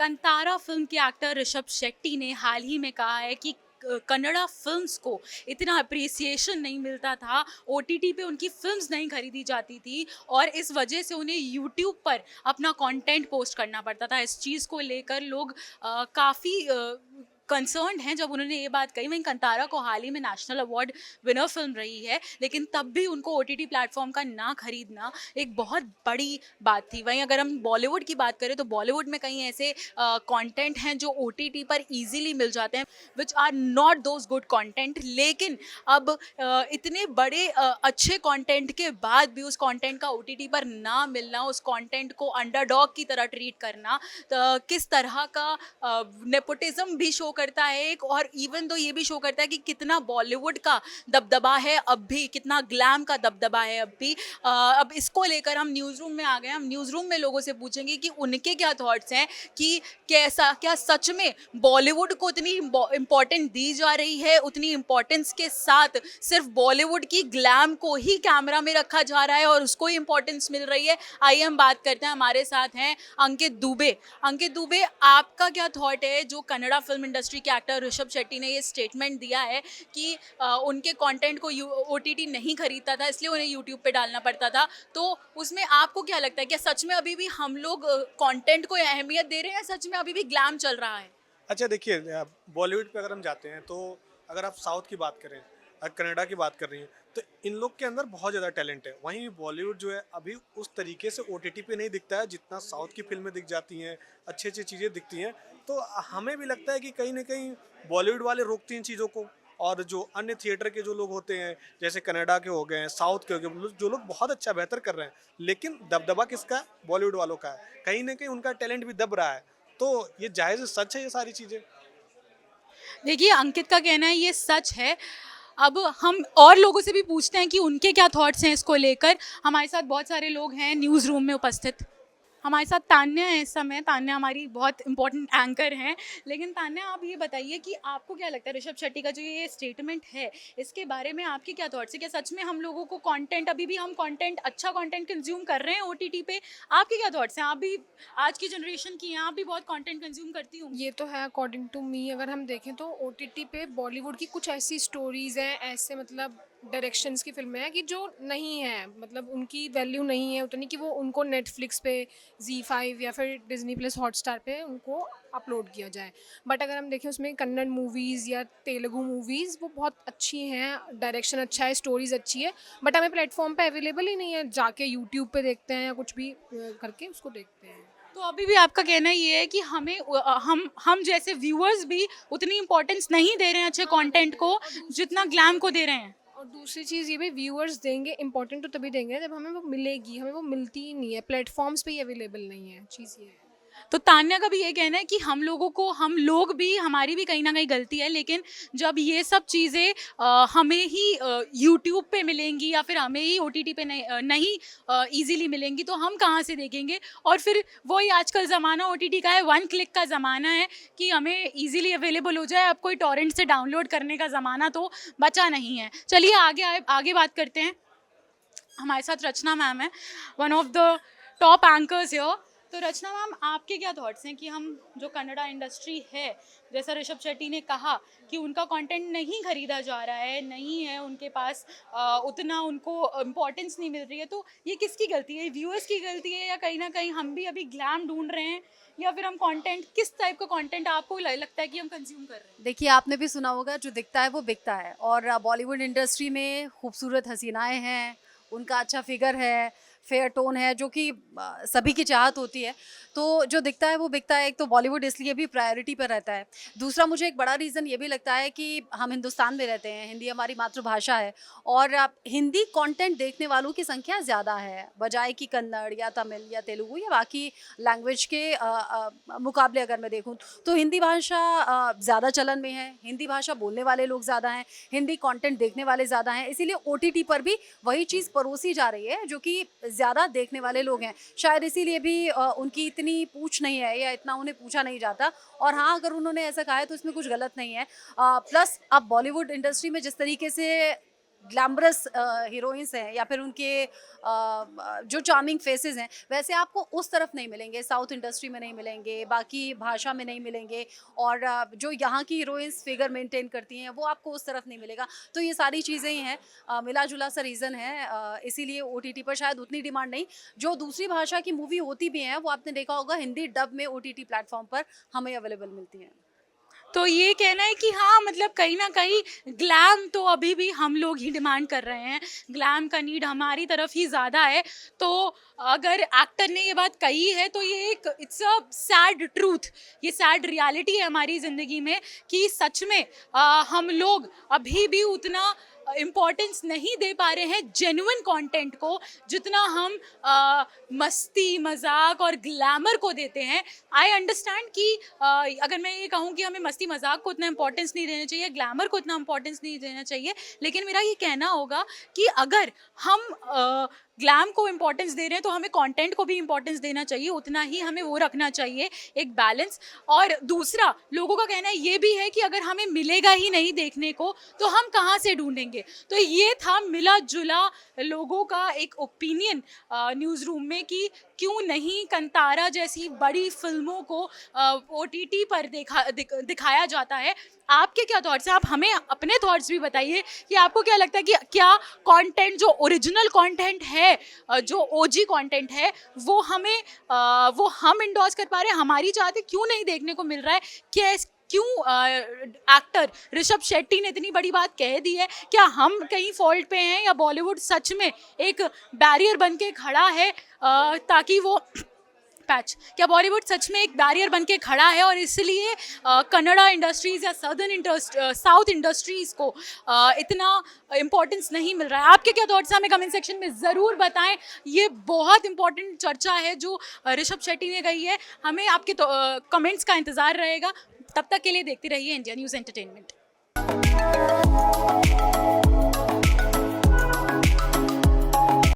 Kantara film के actor Rishabh Shetty ने हाल ही में कहा है कि कन्नड़ा फिल्म्स को इतना अप्रिसिएशन नहीं मिलता था, ओटीटी पे उनकी फिल्म्स नहीं खरीदी जाती थी और इस वजह से उन्हें यूट्यूब पर अपना कंटेंट पोस्ट करना पड़ता था। इस चीज़ को लेकर लोग काफ़ी कंसर्न्ड हैं जब उन्होंने ये बात कही। वहीं कंतारा को हाल ही में नेशनल अवार्ड विनर फिल्म रही है, लेकिन तब भी उनको ओटीटी प्लेटफॉर्म का ना खरीदना एक बहुत बड़ी बात थी। वहीं अगर हम बॉलीवुड की बात करें तो बॉलीवुड में कई ऐसे कंटेंट हैं जो ओटीटी पर इजीली मिल जाते हैं, which are not those good content. लेकिन अब इतने बड़े अच्छे कंटेंट के बाद भी उस कंटेंट का ओटीटी पर ना मिलना, उस कंटेंट को अंडरडॉग की तरह ट्रीट करना, किस तरह का नेपोटिज्म भी शो करता है एक, और इवन तो ये भी शो करता है कि कितना बॉलीवुड का दबदबा है अब भी, कितना ग्लैम का दबदबा है अब भी। अब इसको लेकर हम न्यूज़ रूम में आ गए। हम न्यूज़ रूम में लोगों से पूछेंगे कि उनके क्या थॉट्स हैं कि कैसा, क्या सच में बॉलीवुड को उतनी इम्पोर्टेंट दी जा रही है, उतनी इम्पोर्टेंस के साथ सिर्फ बॉलीवुड की ग्लैम को ही कैमरा में रखा जा रहा है और उसको ही इम्पोर्टेंस मिल रही है। आइए हम बात करते हैं। हमारे साथ हैं अंकित दुबे। अंकित दुबे, आपका क्या थॉट है जो कन्नड़ा फिल्म इंडस्ट्री के एक्टर ऋषभ शेट्टी ने ये स्टेटमेंट दिया है कि उनके कंटेंट को ओटीटी नहीं खरीदता था इसलिए उन्हें यूट्यूब पे डालना पड़ता था, तो उसमें आपको क्या लगता है, क्या सच में अभी भी हम लोग कंटेंट को अहमियत दे रहे हैं, सच में अभी भी ग्लैम चल रहा है? अच्छा देखिए, बॉलीवुड पे अगर हम जाते हैं तो अगर आप साउथ की बात करें, कनाडा की बात कर रही हैं, तो इन लोग के अंदर बहुत ज़्यादा टैलेंट है। वहीं बॉलीवुड जो है अभी उस तरीके से ओटीटी पे नहीं दिखता है जितना साउथ की फिल्में दिख जाती हैं, अच्छी अच्छी चीज़ें दिखती हैं। तो हमें भी लगता है कि कहीं ना कहीं बॉलीवुड वाले रोकती हैं चीज़ों को, और जो अन्य थिएटर के जो लोग होते हैं, जैसे कनाडा के हो गए, साउथ के हो गए, जो लोग बहुत अच्छा बेहतर कर रहे हैं, लेकिन दबदबा किसका है? बॉलीवुड वालों का है। कहीं ना कहीं उनका टैलेंट भी दब रहा है। तो ये जायज़ सच है ये सारी चीज़ें। देखिए, अंकित का कहना है ये सच है। अब हम और लोगों से भी पूछते हैं कि उनके क्या थॉट्स हैं इसको लेकर। हमारे साथ बहुत सारे लोग हैं न्यूज़ रूम में उपस्थित। हमारे साथ तान्या है इस समय। तान्या हमारी बहुत इंपॉर्टेंट एंकर हैं। लेकिन तान्या, आप ये बताइए कि आपको क्या लगता है ऋषभ शेट्टी का जो ये स्टेटमेंट है, इसके बारे में आपके क्या थॉट्स हैं? क्या सच में हम लोगों को कंटेंट, अभी भी हम कंटेंट, अच्छा कंटेंट कंज्यूम कर रहे हैं ओटीटी पे? आपके क्या थॉट्स हैं? आप भी आज की जनरेशन की हैं, आप भी बहुत कंटेंट कंज्यूम करती होंगी। ये तो है अकॉर्डिंग टू मी। अगर हम देखें तो ओटीटी पे बॉलीवुड की कुछ ऐसी स्टोरीज हैं, ऐसे मतलब डायरेक्शंस की फिल्में हैं कि जो नहीं है, मतलब उनकी वैल्यू नहीं है उतनी कि वो उनको नेटफ्लिक्स पे, Z5 या फिर डिज्नी प्लस हॉटस्टार पे उनको अपलोड किया जाए। बट अगर हम देखें उसमें कन्नड़ मूवीज़ या तेलुगु मूवीज़ वो बहुत अच्छी हैं, डायरेक्शन अच्छा है, स्टोरीज अच्छी है, बट हमें प्लेटफॉर्म पे अवेलेबल ही नहीं है। जाके यूट्यूब पे देखते हैं या कुछ भी करके उसको देखते हैं। तो अभी भी आपका कहना ये है कि हमें हम जैसे व्यूअर्स भी उतनी इम्पोर्टेंस नहीं दे रहे हैं अच्छे हाँ, नहीं कंटेंट दे रहे। को जितना ग्लैम को दे रहे हैं। और दूसरी चीज़ ये भी, व्यूअर्स देंगे इम्पोर्टेंट तो तभी देंगे जब हमें वो मिलेगी, हमें वो मिलती ही नहीं है, प्लेटफॉर्म्स पे ही अवेलेबल नहीं है। चीज़ ये है। तो तान्या का भी ये कहना है कि हम लोगों को, हम लोग भी, हमारी भी कहीं ना कहीं गलती है, लेकिन जब ये सब चीज़ें हमें ही यूट्यूब पे मिलेंगी या फिर हमें ही ओटीटी पे नहीं इजीली मिलेंगी, तो हम कहाँ से देखेंगे? और फिर वही आजकल ज़माना ओटीटी का है, वन क्लिक का ज़माना है कि हमें इजीली अवेलेबल हो जाए। अब कोई टॉरेंट से डाउनलोड करने का ज़माना तो बचा नहीं है। चलिए आगे बात करते हैं। हमारे साथ रचना मैम है, one of the top anchors here. तो रचना मैम, आपके क्या थॉट्स हैं कि हम जो कन्नड़ा इंडस्ट्री है, जैसा ऋषभ शेट्टी ने कहा कि उनका कंटेंट नहीं खरीदा जा रहा है, नहीं है उनके पास उतना, उनको इम्पोर्टेंस नहीं मिल रही है, तो ये किसकी गलती है? व्यूअर्स की गलती है या कहीं ना कहीं हम भी अभी ग्लैम ढूंढ रहे हैं, या फिर हम कंटेंट, किस टाइप का कंटेंट आपको लगता है कि हम कंज्यूम कर रहे हैं? देखिए, आपने भी सुना होगा, जो दिखता है वो बिकता है। और बॉलीवुड इंडस्ट्री में खूबसूरत हसीनाएं हैं, उनका अच्छा फिगर है, फेयर टोन है, जो कि सभी की चाहत होती है। तो जो दिखता है वो बिकता है। एक तो बॉलीवुड इसलिए भी प्रायोरिटी पर रहता है। दूसरा, मुझे एक बड़ा रीज़न ये भी लगता है कि हम हिंदुस्तान में रहते हैं, हिंदी हमारी मातृभाषा है, और हिंदी कंटेंट देखने वालों की संख्या ज़्यादा है बजाय कि कन्नड़ या तमिल या तेलुगु या बाकी लैंग्वेज के मुकाबले। अगर मैं देखूँ तो हिंदी भाषा ज़्यादा चलन में है, हिंदी भाषा बोलने वाले लोग ज़्यादा हैं, हिंदी कंटेंट देखने वाले ज़्यादा हैं, इसीलिए ओटीटी पर भी वही चीज़ परोसी जा रही है जो कि ज़्यादा देखने वाले लोग हैं। शायद इसीलिए भी उनकी इतनी पूछ नहीं है या इतना उन्हें पूछा नहीं जाता। और हाँ, अगर उन्होंने ऐसा कहा है तो इसमें कुछ गलत नहीं है। प्लस अब बॉलीवुड इंडस्ट्री में जिस तरीके से ग्लैमरस हीरोइंस हैं या फिर उनके जो चार्मिंग फेसेस हैं, वैसे आपको उस तरफ नहीं मिलेंगे, साउथ इंडस्ट्री में नहीं मिलेंगे, बाकी भाषा में नहीं मिलेंगे, और जो यहाँ की हीरोइंस फिगर मेंटेन करती हैं वो आपको उस तरफ नहीं मिलेगा। तो ये सारी चीज़ें ही हैं, मिला जुला सा रीज़न है, इसीलिए OTT पर शायद उतनी डिमांड नहीं। जो दूसरी भाषा की मूवी होती भी हैं वो आपने देखा होगा हिंदी डब में OTT प्लेटफॉर्म पर हमें अवेलेबल मिलती हैं। तो ये कहना है कि हाँ, मतलब कहीं ना कहीं ग्लैम तो अभी भी हम लोग ही डिमांड कर रहे हैं, ग्लैम का नीड हमारी तरफ ही ज़्यादा है। तो अगर एक्टर ने ये बात कही है तो ये एक इट्स अ सैड ट्रूथ, ये सैड रियलिटी है हमारी ज़िंदगी में कि सच में हम लोग अभी भी उतना इम्पोर्टेंस नहीं दे पा रहे हैं जेन्युइन कंटेंट को जितना हम मस्ती मजाक और ग्लैमर को देते हैं। आई अंडरस्टैंड कि अगर मैं ये कहूँ कि हमें मस्ती मजाक को उतना इम्पोर्टेंस नहीं देना चाहिए, ग्लैमर को उतना इम्पोर्टेंस नहीं देना चाहिए, लेकिन मेरा ये कहना होगा कि अगर हम ग्लैम को इम्पोर्टेंस दे रहे हैं तो हमें कंटेंट को भी इम्पोर्टेंस देना चाहिए, उतना ही हमें वो रखना चाहिए, एक बैलेंस। और दूसरा, लोगों का कहना ये भी है कि अगर हमें मिलेगा ही नहीं देखने को तो हम कहाँ से ढूंढेंगे। तो ये था मिला जुला लोगों का एक ओपिनियन न्यूज़ रूम में कि क्यों नहीं कंतारा जैसी बड़ी फिल्मों को OTT पर दिखाया जाता है। आपके क्या थॉट्स हैं? आप हमें अपने थॉट्स भी बताइए कि आपको क्या लगता है कि क्या कंटेंट जो ओरिजिनल कंटेंट है, जो OG कंटेंट है, वो हम इंडोर्स कर पा रहे हैं, हमारी चाहते क्यों नहीं देखने को मिल रहा है? क्यों एक्टर ऋषभ शेट्टी ने इतनी बड़ी बात कह दी है? क्या हम कहीं फॉल्ट पे हैं या बॉलीवुड सच में एक बैरियर बन के खड़ा है ताकि वो क्या बॉलीवुड सच में एक बैरियर बन के खड़ा है और इसलिए कन्नड़ा इंडस्ट्रीज़ या साउथ इंडस्ट्रीज़ को इतना इम्पोर्टेंस नहीं मिल रहा है? आपके क्या थॉट्स हैं हमें कमेंट सेक्शन में ज़रूर बताएं। ये बहुत इंपॉर्टेंट चर्चा है जो ऋषभ शेट्टी ने कही है। हमें आपके कमेंट्स का इंतज़ार रहेगा। तब तक के लिए देखते रहिए इंडिया न्यूज़ एंटरटेनमेंट।